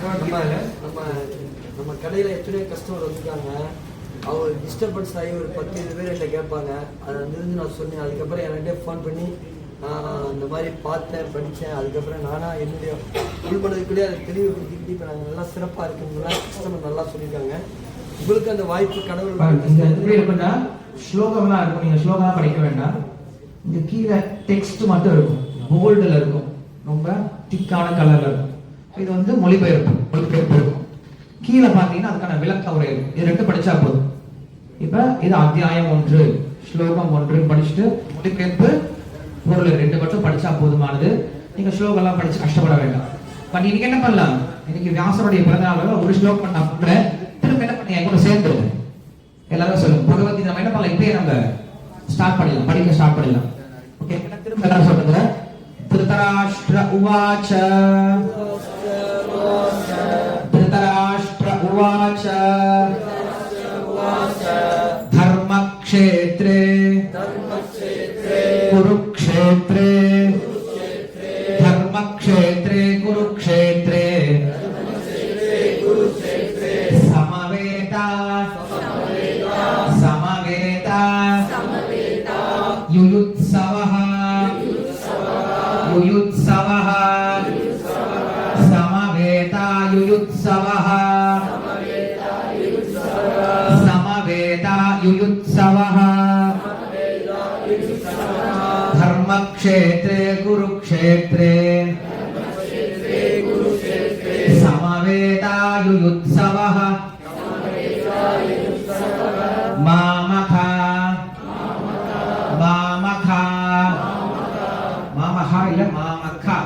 நம்ம நம்ம கடையில் எத்தனையோ கஸ்டமர் வந்துருக்காங்க. அவர் டிஸ்டர்பன்ஸ் ஆகி ஒரு 10-20 பேர் என்கிட்ட கேட்பாங்க. அதை வந்து நான் சொன்னேன். அதுக்கப்புறம் என்கிட்ட ஃபோன் பண்ணி இந்த மாதிரி பார்த்தேன், படித்தேன். அதுக்கப்புறம் நானாக என்னுடைய உள்மனதுக்குள்ளேயே அதை தெளிவுபடுத்திக்கிட்டு இப்போ நாங்கள் நல்லா சிறப்பாக இருக்குங்களா கஸ்டமர் நல்லா சொல்லியிருக்காங்க. உங்களுக்கு அந்த வாய்ப்பு கடவுள் ஸ்லோகம்லாம் இருக்கும். நீங்கள் ஸ்லோகம் படிக்க வேண்டாம். இங்கே கீழே டெக்ஸ்ட் மட்டும் இருக்கும், போல்டில் இருக்கும், ரொம்ப திக்கான கலரில் இருக்கும். இது வந்து மொழிபெயர்ப்பு இருக்கும். கீழே பார்த்தீங்கன்னா அதுக்கான விளக்க உரை இருக்கும். இது 2 படிச்சா போதும். இப்போ இது அத்தியாயம் 1 ஸ்லோகம் 1 படிச்சுட்டு மொழிபெயர்ப்பு பொருள் 2 மட்டும் படிச்சா போதுமானது. நீங்க ஸ்லோகம்லாம் படிச்சு கஷ்டப்பட வேண்டாம். பட் இன்னைக்கு என்ன பண்ணலாம்? இன்னைக்கு வியாசருடைய பிறந்தநாள் ஒரு ஸ்லோகம் பண்ண திரும்ப என்ன பண்ணி கூட சேர்ந்து எல்லாரும் சொல்லுங்க. பகவத்கீதை நம்ம என்ன பண்ணலாம்? இப்பயே நம்ம ஸ்டார்ட் பண்ணிடலாம், படிக்க ஸ்டார்ட் பண்ணிடலாம். ஓகே, திரும்ப எல்லாரும் சொல்லுங்க. திருதராஷ்டிர உவாச்ச धर्मक्षेत्रे कुरुक्षेत्रे धर्मक्षेत्रे कुरुक्षेत्रे समवेता युयुत्सवः समवेता युयुत्सवः युयुत्सवः धर्मक्षेत्रे कुरुक्षेत्रे समवेता युयुत्सवः मामखा இல்ல मामखा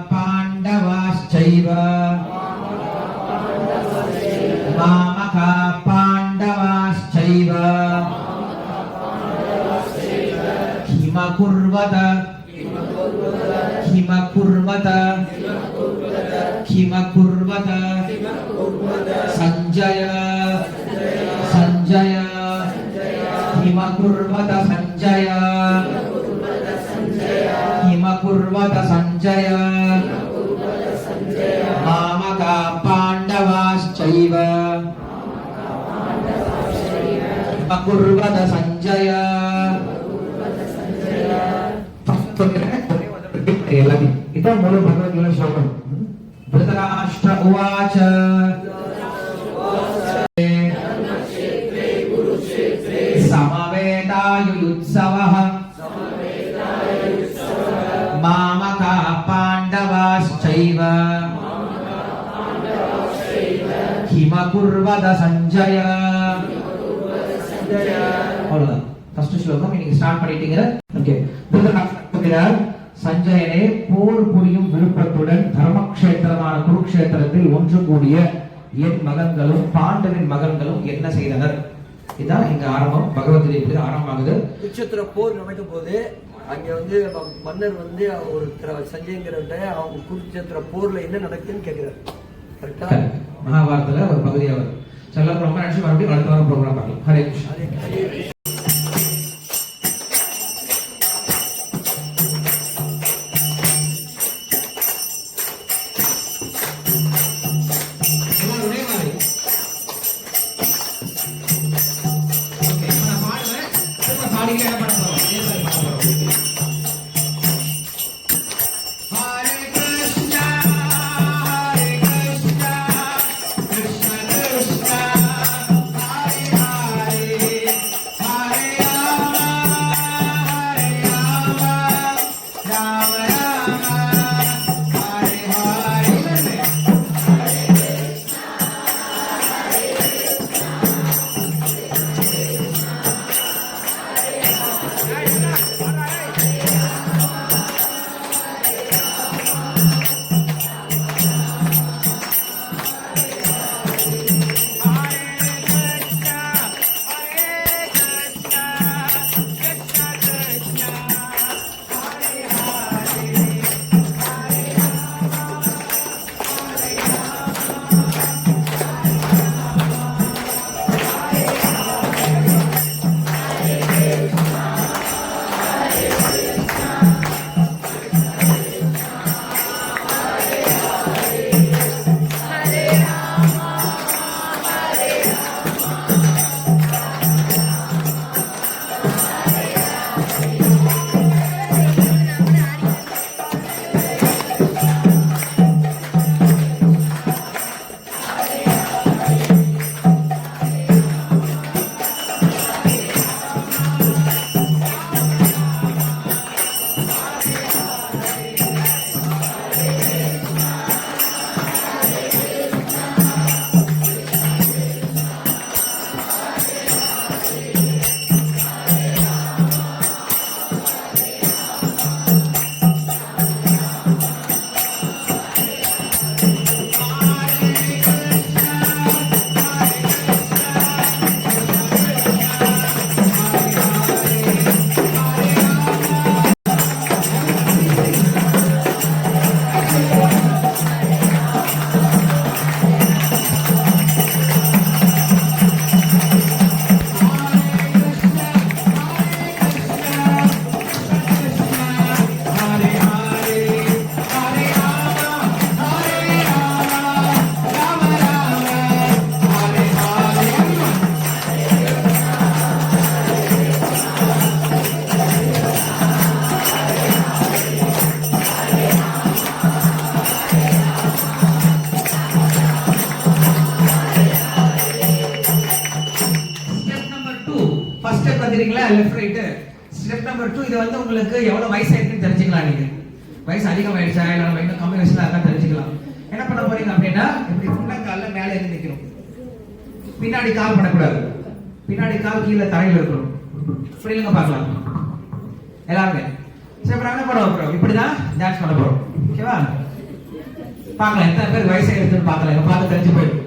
पाण्डवाश्चैव मामका पाण्डवाश्चैव किमकुर्वत संजय किमकुर्वत संजय मामका पाण्डवाश्चैव किमकुर्वत संजय इतना बोलो भगवद्गीता श्लोकम. धृतराष्ट्र उवाच समवेता युयुत्सवः मामका पाण्डवाश्चैव किमकुर्वत संजय. அவ்வளவுதான் ஃபர்ஸ்ட் ஸ்லோகம். இன்னைக்கு ஸ்டார்ட் பண்ணிட்டீங்க. ஓகே, திருதராஷ்டிரர் சஞ்சயனே, போர் புரியும் விருப்பத்துடன் தர்மக்ஷேத்திரமான குருக்ஷேத்திரத்தில் ஒன்று கூடிய என் மகன்களும் பாண்டவின் மகன்களும் என்ன செய்தனர்? இதுதான் இங்க ஆரம்பம். பகவத்கீதை ஆரம்பமாகுது. குருக்ஷேத்திர போர் நடக்கும் போது அங்க வந்து மன்னர் வந்து ஒரு சஞ்சயங்கிறவங்க அவங்க குருக்ஷேத்திர போர்ல என்ன நடக்குதுன்னு கேட்கிறாரு. கரெக்டா? மகாபாரதத்துல ஒரு பகுதியா வரும். சொல்ல ரொம்ப நினைச்சு மறுபடியும் அடுத்த வாரம் ப்ரோக்ராம் பார்க்கலாம். Hare Krishna. Left right. Step number 2, இது வந்து உங்களுக்கு எவ்வளவு வயசு ஆயிருக்குன்னு தெரிஞ்சுக்கலாம். நீங்க வயசு அதிகமாயிடுச்சா இல்லை இன்னும் கம்மி வயசுல இருக்கா தெரிஞ்சுக்கலாம். என்ன பண்ண போறீங்க அப்படின்னா, இப்படி முன்னங்கால மேலே ஏறி நிற்கணும். பின்னாடி கால் பண்ணக்கூடாது. பின்னாடி கால் கீழே தரையில் இருக்கணும். புரியுங்க பார்க்கலாம் எல்லாருமே. சரி, அப்புறம் என்ன பண்ண போறோம்? இப்படிதான் டான்ஸ் பண்ண போறோம். ஓகேவா? பார்க்கலாம் எத்தனை பேர் வயசு எடுத்துன்னு பார்க்கலாம். பார்த்து தெரிஞ்சு போயிடும்.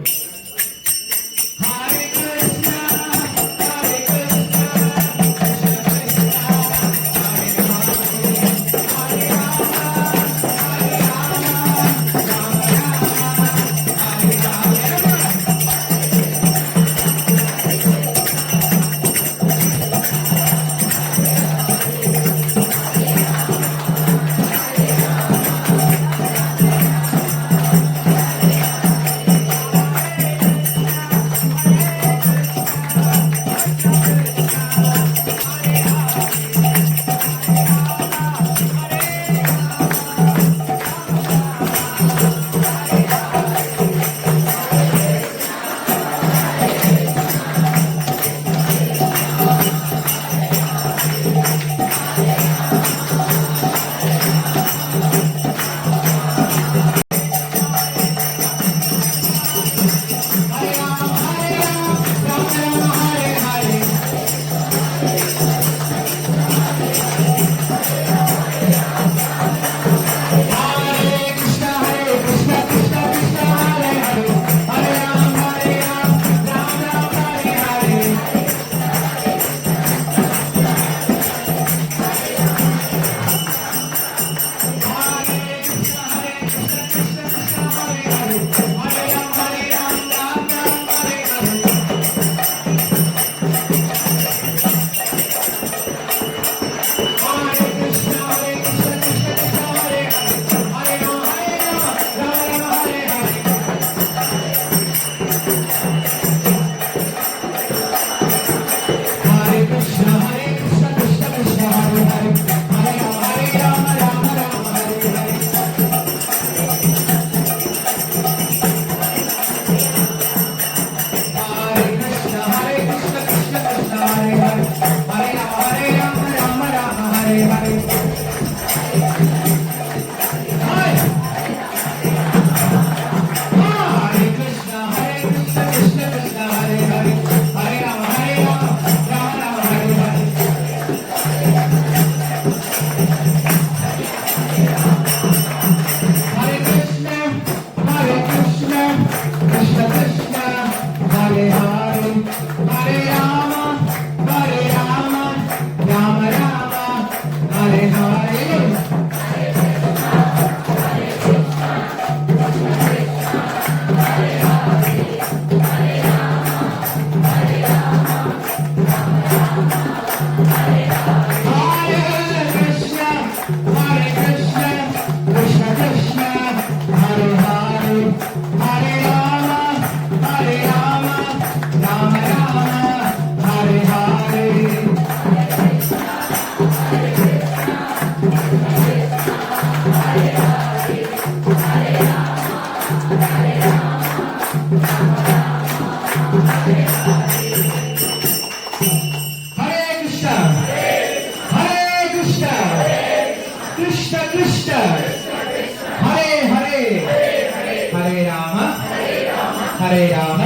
ஹரே ராம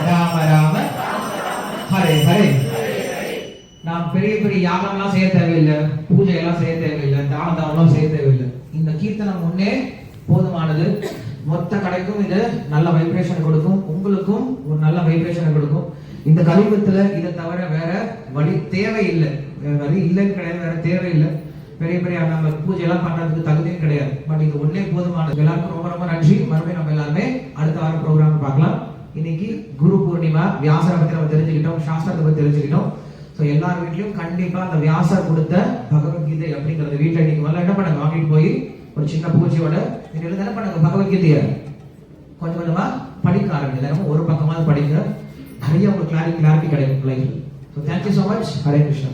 ராம ராம ஹரே ஹரே. நாம் பெரிய பெரிய யாகம்லாம் செய்ய தேவையில்லை, பூஜை எல்லாம் செய்ய தேவையில்லை, தானம் செய்ய தேவையில்லை. இந்த கீர்த்தனம் முன்னே போதுமானது. மொத்த கடைக்கும் இது நல்ல வைப்ரேஷன் கொடுக்கும், உங்களுக்கும் ஒரு நல்ல வைப்ரேஷன் கொடுக்கும். இந்த கலியுகத்துல இதை தவிர வேற வழி தேவையில்லை, வழி இல்லைன்னு கிடையாது, வேற தேவையில்லை. பெரிய பெரிய நம்ம பூஜை எல்லாம் பண்றதுக்கு தகுதியும் கிடையாது. பட் இது ஒன்னே போதுமானது. எல்லாருக்கும் ரொம்ப ரொம்ப நன்றி. மறுபடியும் நம்ம எல்லாருமே அடுத்த வாரம் ப்ரோக்ராம் பார்க்கலாம். இன்னைக்கு குரு பூர்ணிமா, வியாசரை பத்தி நம்ம தெரிஞ்சுக்கிட்டோம், சாஸ்திரத்தை பத்தி தெரிஞ்சுக்கிட்டோம். ஸோ எல்லார் வீட்லயும் கண்டிப்பா அந்த வியாசர் கொடுத்த பகவத்கீதை அப்படிங்கிறது வீட்டுல இன்னைக்கு வரல என்ன பண்ணுங்க, வாங்கிட்டு போய் ஒரு சின்ன பூஜையோட இன்னைக்கு என்ன பண்ணுங்க, பகவத்கீதையை கொஞ்சம் கொஞ்சமா படிக்க ஆரம்பிங்க. தினமும் ஒரு பக்கமாவது படிங்க. நிறைய உங்களுக்கு கிளாரிட்டி கிடைக்கும் லைஃப்ல. So thank you so much. Hare Krishna.